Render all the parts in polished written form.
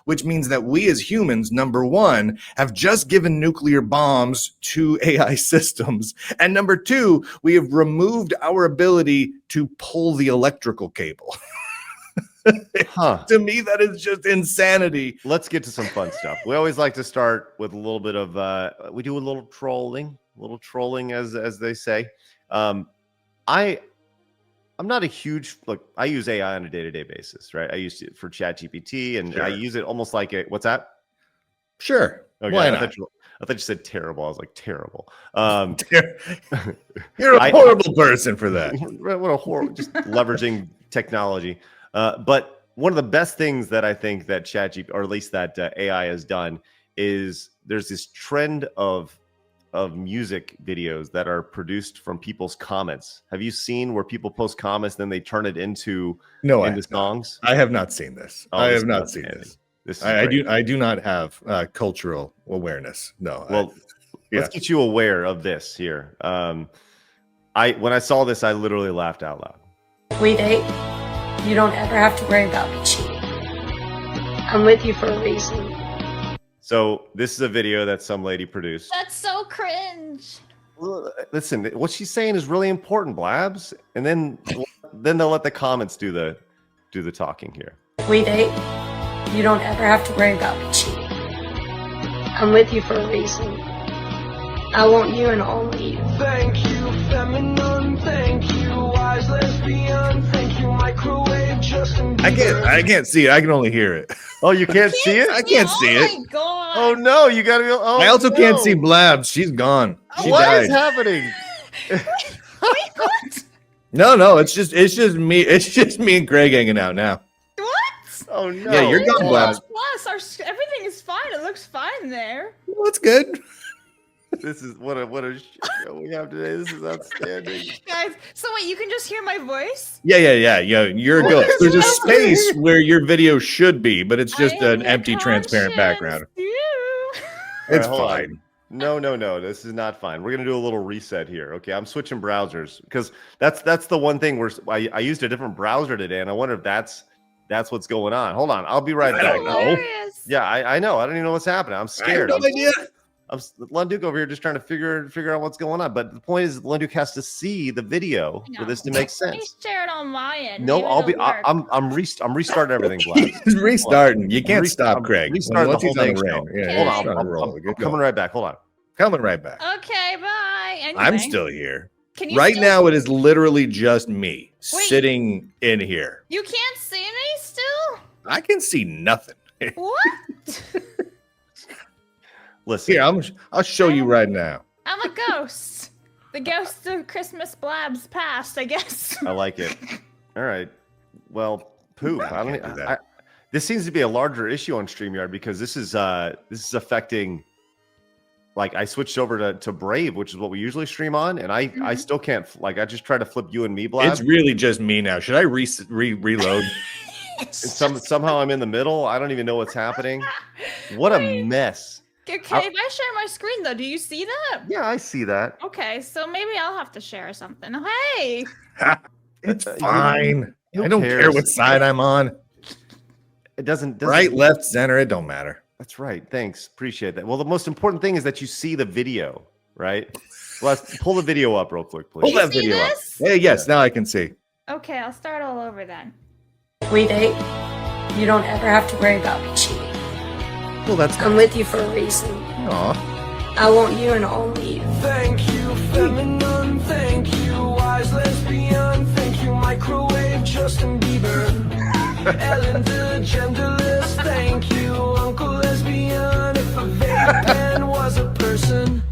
which means that we as humans, number one, have just given nuclear bombs to AI systems. And number two, we have removed our ability to pull the electrical cable. To me, that is just insanity. Let's get to some fun stuff. We always like to start with a little bit of, we do a little trolling as they say. I'm not a huge, look, I use AI on a day-to-day basis, right? I use it for ChatGPT, and I use it almost like a, what's that? Sure. Okay, Why I not? thought you said terrible. I was like, terrible. You're a horrible person for that. What a horrible, just leveraging technology. But one of the best things that I think that ChatGPT, or at least that AI has done, is there's this trend of music videos that are produced from people's comments. Have you seen where people post comments, then they turn it into songs? I have not seen this. I have not seen this. I do not have cultural awareness. No. Well, let's get you aware of this here. When I saw this, I literally laughed out loud. We date. You don't ever have to worry about me cheating. I'm with you for a reason. So this is a video that some lady produced. That's so cringe. Listen, what she's saying is really important, Blabs. And then they'll let the comments do the talking here. We date. You don't ever have to worry about me cheating. I'm with you for a reason. I want you and only you. Thank you, feminine. Thank you, wise lesbian. Thank you, microwave Justin Bieber. I can't see it. I can only hear it. Oh, you can't see it? I can't see it. Oh my god. Oh no, you gotta be. Oh, I also can't see Blabs. She's gone. She What died. is happening? Wait, what? No, it's just me. It's just me and Craig hanging out now. What? Oh no. Yeah, you're gone, Blabs. Plus, everything is fine. It looks fine there. Well, that's good. This is what a show we have today. This is outstanding. Guys, so wait, you can just hear my voice? Yeah. You're a ghost. There's a space where your video should be, but it's just an empty, transparent background. It's fine. No. This is not fine. We're gonna do a little reset here. Okay, I'm switching browsers because that's the one thing where I used a different browser today, and I wonder if that's what's going on. Hold on, I'll be right back. Hilarious. Yeah, I know. I don't even know what's happening. I'm scared. I have no idea. I'm Lunduke over here just trying to figure out what's going on. But the point is, Lunduke has to see the video for this to make sense. Please share it on my end. No, I'm restarting everything. Blabs. He's restarting. You can't stop Craig. Restarting the whole thing. Hold on. I'm coming right back. Hold on. Coming right back. Okay, bye. Anyway, I'm still here. Can you right still... now, it is literally just me sitting in here. You can't see me still? I can see nothing. What? Listen, here, I'll show you right now. I'm a ghost. The ghost of Christmas Blabs past, I guess. I like it. All right. Well, poop. This seems to be a larger issue on StreamYard because this is affecting. Like I switched over to Brave, which is what we usually stream on, and I still can't. Like I just try to flip you and me, Blabs. It's really just me now. Should I reload? Somehow I'm in the middle. I don't even know what's happening. What a mess. Okay, if I share my screen though, do you see that? Yeah, I see that. Okay, so maybe I'll have to share something. Hey, it's fine. Who I don't cares? care what side I'm on. It doesn't right, left, center. It don't matter. That's right. Thanks. Appreciate that. Well, the most important thing is that you see the video, right? Let's pull the video up real quick, please. Pull that video up. Hey, yes, now I can see. Okay, I'll start all over then. We date. You don't ever have to worry about me cheating. Well, that's I'm with you for a reason. Aw. I want you and only you. Thank you, feminine. Thank you, wise lesbian. Thank you, microwave Justin Bieber. Ellen DeGenderless. Thank you, Uncle Lesbian. If a vape pen was a person,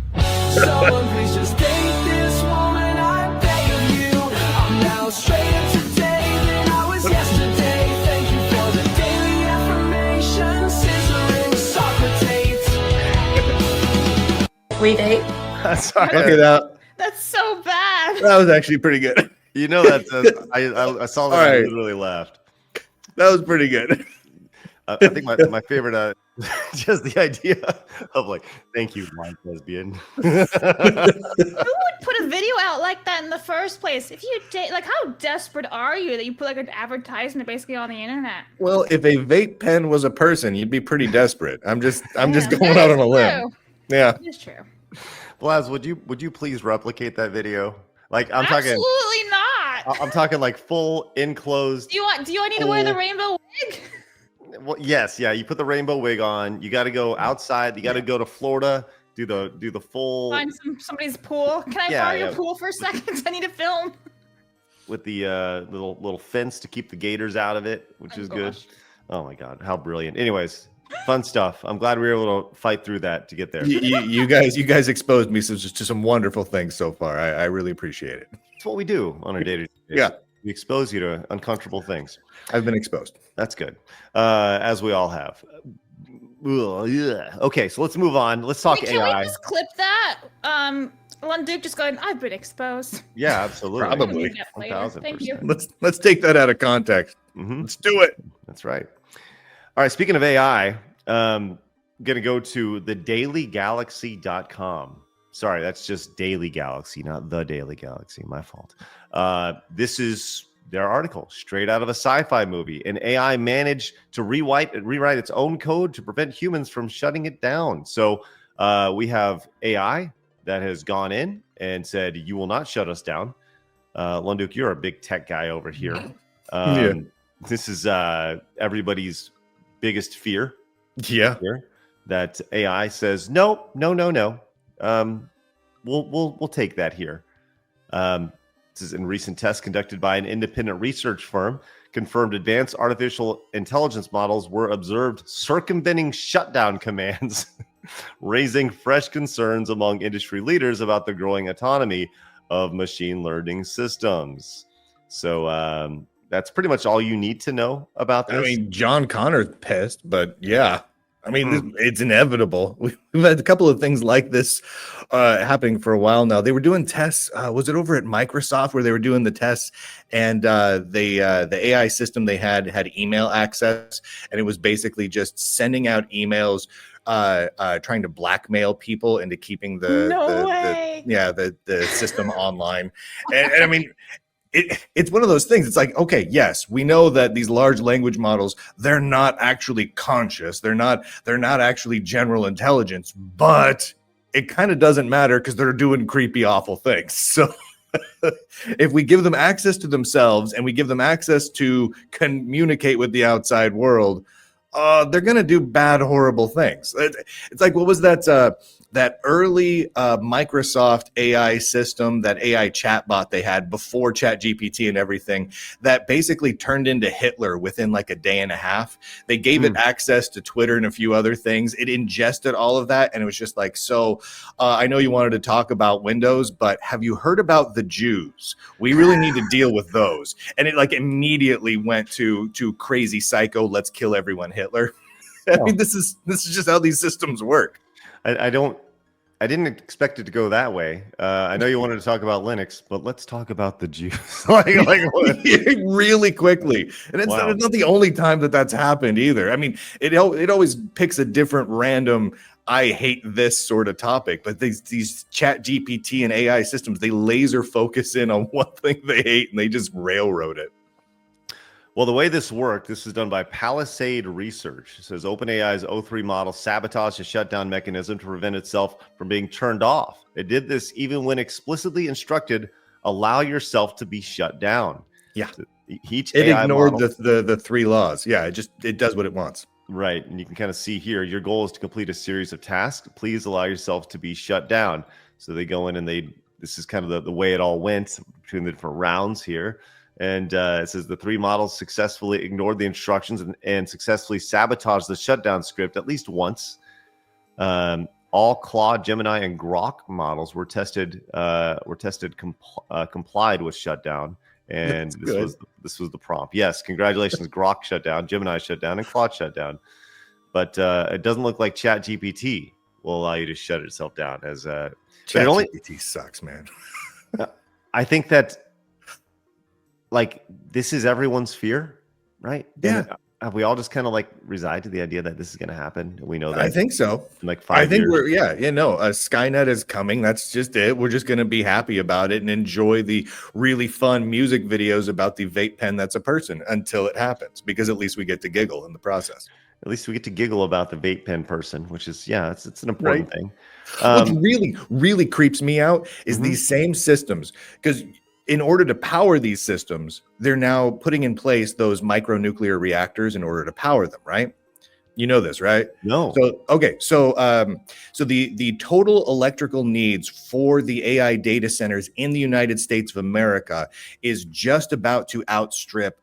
someone please just date this woman. I beg of you. I'm now straighter today than I was yesterday. Thank you for the daily affirmation. Scissoring Socrates. We date. Sorry. Okay, That's so bad. that was actually pretty good. You know that I saw that. Right. I literally laughed. That was pretty good. I think my favorite, just the idea of like, thank you, blind lesbian. Who would put a video out like that in the first place? If you like, how desperate are you that you put like an advertisement basically on the internet? Well, if a vape pen was a person, you'd be pretty desperate. I'm just Yeah, going that out is on a limb. true. Yeah. That is true. Blaz, would you please replicate that video? Like Absolutely not. I'm talking like full enclosed. Do you want me to wear the rainbow wig? Well, yes, yeah. You put the rainbow wig on. You got to go outside. You got to go to Florida. Do the full Find somebody's pool. Can I borrow your pool for a second? I need to film. with the little fence to keep the gators out of it, which is good. Oh my god, how brilliant! Anyways, fun stuff. I'm glad we were able to fight through that to get there. You guys exposed me to some wonderful things so far. I really appreciate it. That's what we do on our day-to-day. Yeah. We expose you to uncomfortable things. I've been exposed. That's good. As we all have. Ugh, yeah. Okay, so let's move on. Let's talk Wait, AI. can we just clip that? Duke just going, I've been exposed. Yeah, absolutely. Probably. That later. Thank you. Let's take that out of context. Mm-hmm. Let's do it. That's right. All right, speaking of AI, going to go to thedailygalaxy.com. Sorry, that's just Daily Galaxy, not The Daily Galaxy. My fault. This is their article, straight out of a sci-fi movie. An AI managed to rewrite its own code to prevent humans from shutting it down. So we have AI that has gone in and said, you will not shut us down. Lunduk, you're a big tech guy over here. Yeah. This is everybody's biggest fear. Yeah. Here, that AI says, no. We'll take that here. This is in recent tests conducted by an independent research firm, confirmed advanced artificial intelligence models were observed circumventing shutdown commands, raising fresh concerns among industry leaders about the growing autonomy of machine learning systems. So that's pretty much all you need to know about this. I mean, John Connor's pissed, but yeah. I mean, it's inevitable. We've had a couple of things like this happening for a while now. They were doing tests. Was it over at Microsoft where they were doing the tests, and the AI system they had email access, and it was basically just sending out emails, trying to blackmail people into keeping the system online. And I mean, it's one of those things. It's like, okay, yes, we know that these large language models, they're not actually conscious. They're not actually general intelligence, but it kind of doesn't matter because they're doing creepy, awful things. So if we give them access to themselves and we give them access to communicate with the outside world, they're going to do bad, horrible things. It's like, what was that early Microsoft AI system, that AI chatbot they had before ChatGPT and everything, that basically turned into Hitler within like a day and a half. They gave it access to Twitter and a few other things. It ingested all of that, and it was just like, so I know you wanted to talk about Windows, but have you heard about the Jews? We really need to deal with those. And it like immediately went to crazy psycho, let's kill everyone Hitler. I mean, this is just how these systems work. I didn't expect it to go that way. I know you wanted to talk about Linux, but let's talk about the Jews. Really quickly. And it's not the only time that's happened either. I mean, it always picks a different random, I hate this sort of topic, but these chat GPT and AI systems, they laser focus in on one thing they hate and they just railroad it. Well, the way this worked, this is done by Palisade Research. It says OpenAI's O3 model sabotaged a shutdown mechanism to prevent itself from being turned off. It did this even when explicitly instructed, allow yourself to be shut down. Yeah. It ignored the three laws. Yeah, it does what it wants. Right. And you can kind of see here, your goal is to complete a series of tasks. Please allow yourself to be shut down. So they go in and this is kind of the way it all went between the different rounds here. And it says the three models successfully ignored the instructions and successfully sabotaged the shutdown script at least once. All Claude, Gemini, and Grok models were tested complied with shutdown. And this was the prompt. Yes, congratulations, Grok shut down, Gemini shut down, and Claude shut down. But it doesn't look like ChatGPT will allow you to shut itself down. As ChatGPT sucks, man. I think that, like, this is everyone's fear, right? Yeah. have we all just kind of like resigned to the idea that this is going to happen? We know that. I think so. In like I 5 think years. Skynet is coming. That's just it. We're just going to be happy about it and enjoy the really fun music videos about the vape pen that's a person until it happens, because at least we get to giggle in the process. At least we get to giggle about the vape pen person, which is, it's an important thing. What really, really creeps me out is these same systems, because in order to power these systems, they're now putting in place those micronuclear reactors in order to power them, right? You know this, right? No. So the total electrical needs for the AI data centers in the United States of America is just about to outstrip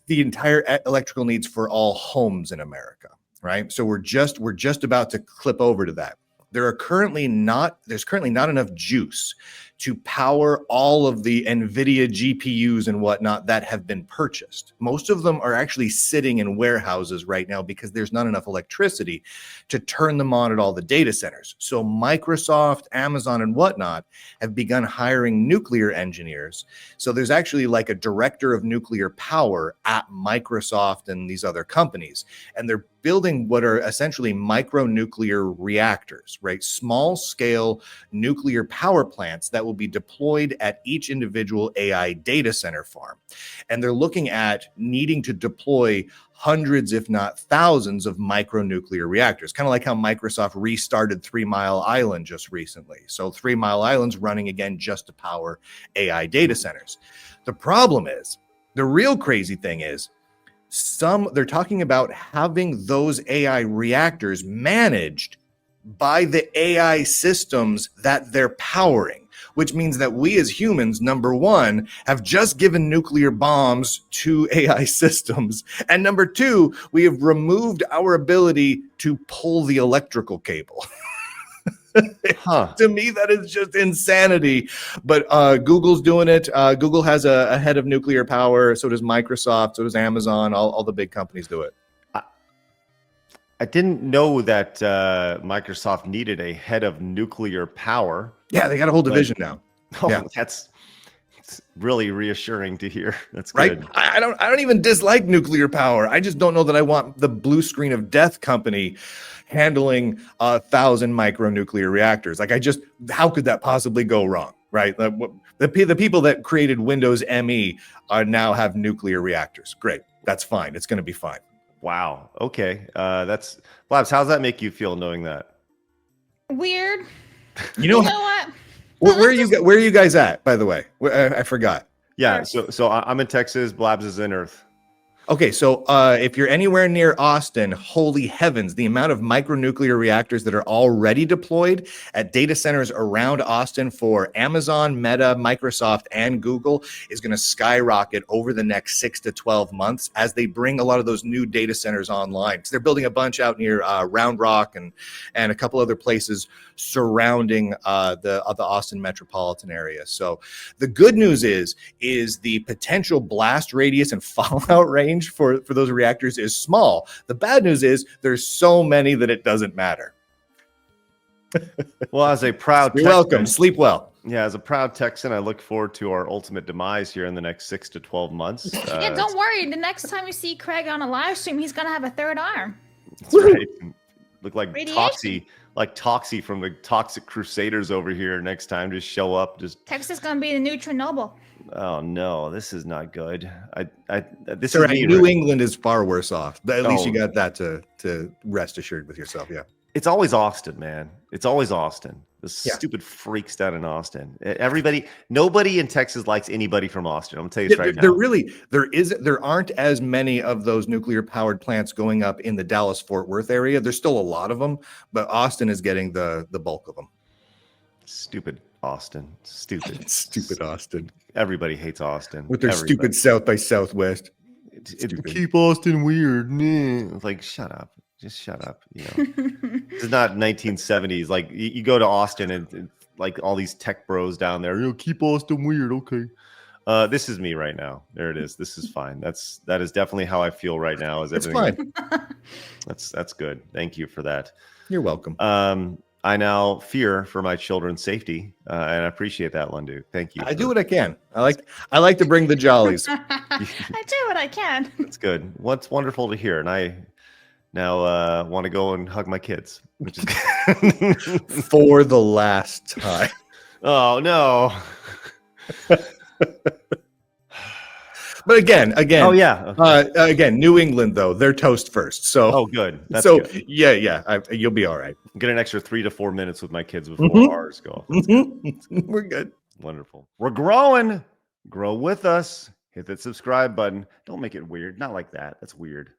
the entire electrical needs for all homes in America, right? So we're just about to clip over to that. There's currently not enough juice to power all of the NVIDIA GPUs and whatnot that have been purchased. Most of them are actually sitting in warehouses right now because there's not enough electricity to turn them on at all the data centers. So Microsoft, Amazon, and whatnot have begun hiring nuclear engineers. So there's actually like a director of nuclear power at Microsoft and these other companies. And they're building what are essentially micronuclear reactors, right? Small scale nuclear power plants that will be deployed at each individual AI data center farm. And they're looking at needing to deploy hundreds, if not thousands, of micronuclear reactors, kind of like how Microsoft restarted 3 Mile Island just recently. So 3 Mile Island's running again just to power AI data centers. The problem is, the real crazy thing is, they're talking about having those AI reactors managed by the AI systems that they're powering, which means that we as humans, number one, have just given nuclear bombs to AI systems. And number two, we have removed our ability to pull the electrical cable. To me, that is just insanity. But Google's doing it. Google has a head of nuclear power. So does Microsoft. So does Amazon. All the big companies do it. I didn't know that Microsoft needed a head of nuclear power. Yeah, they got a whole division now. Yeah. That's really reassuring to hear. That's right. Good. I don't even dislike nuclear power. I just don't know that I want the blue screen of death company handling 1,000 micronuclear reactors. Like, how could that possibly go wrong? Right. The people that created Windows ME now have nuclear reactors. Great. That's fine. It's going to be fine. Wow. Okay. That's Blabs. How does that make you feel knowing that? Weird. You know what? Where are you guys at, by the way? I forgot. Yeah. So I'm in Texas. Blabs is in Earth. Okay, so if you're anywhere near Austin, holy heavens, the amount of micronuclear reactors that are already deployed at data centers around Austin for Amazon, Meta, Microsoft, and Google is going to skyrocket over the next 6 to 12 months as they bring a lot of those new data centers online. Because they're building a bunch out near Round Rock and a couple other places surrounding the Austin metropolitan area. So the good news is the potential blast radius and fallout range for those reactors is small. The bad news is there's so many that it doesn't matter. Well, as a proud You're welcome. Sleep well. Yeah, as a proud Texan, I look forward to our ultimate demise here in the next 6 to 12 months. Yeah, don't worry. The next time you see Craig on a live stream, he's gonna have a third arm. That's right. Look like Radiation. Toxie from the Toxic Crusaders over here next time. Just show up. Texas is gonna be the new Chernobyl. Oh no, this is not good. This All is right. New England is far worse off. At least you got that to rest assured with yourself. Yeah. It's always Austin, man. It's always Austin. The stupid freaks down in Austin. Nobody in Texas likes anybody from Austin. I'm gonna tell you this right now. There aren't as many of those nuclear powered plants going up in the Dallas-Fort Worth area. There's still a lot of them, but Austin is getting the bulk of them. Stupid Austin. Stupid Austin. Everybody hates Austin. With their stupid South by Southwest. Keep Austin weird. It's like, shut up. Just shut up. You know, this is not 1970s. Like you go to Austin and like all these tech bros down there. Keep Austin weird. Okay. This is me right now. There it is. This is fine. That is definitely how I feel right now. Is everything? It's fine. That's good. Thank you for that. You're welcome. I now fear for my children's safety, and I appreciate that, Lundu. Thank you. I do what I can. I like to bring the jollies. I do what I can. That's good. What's wonderful to hear, and I now want to go and hug my kids, which is For the last time. oh no. But again, Oh yeah. Okay. again, New England though, they're toast first. So Oh good. That's so good. yeah, you'll be all right. Get an extra 3 to 4 minutes with my kids before Mhm. ours go. We're good. Wonderful. We're growing. Grow with us. Hit that subscribe button. Don't make it weird. Not like that. That's weird.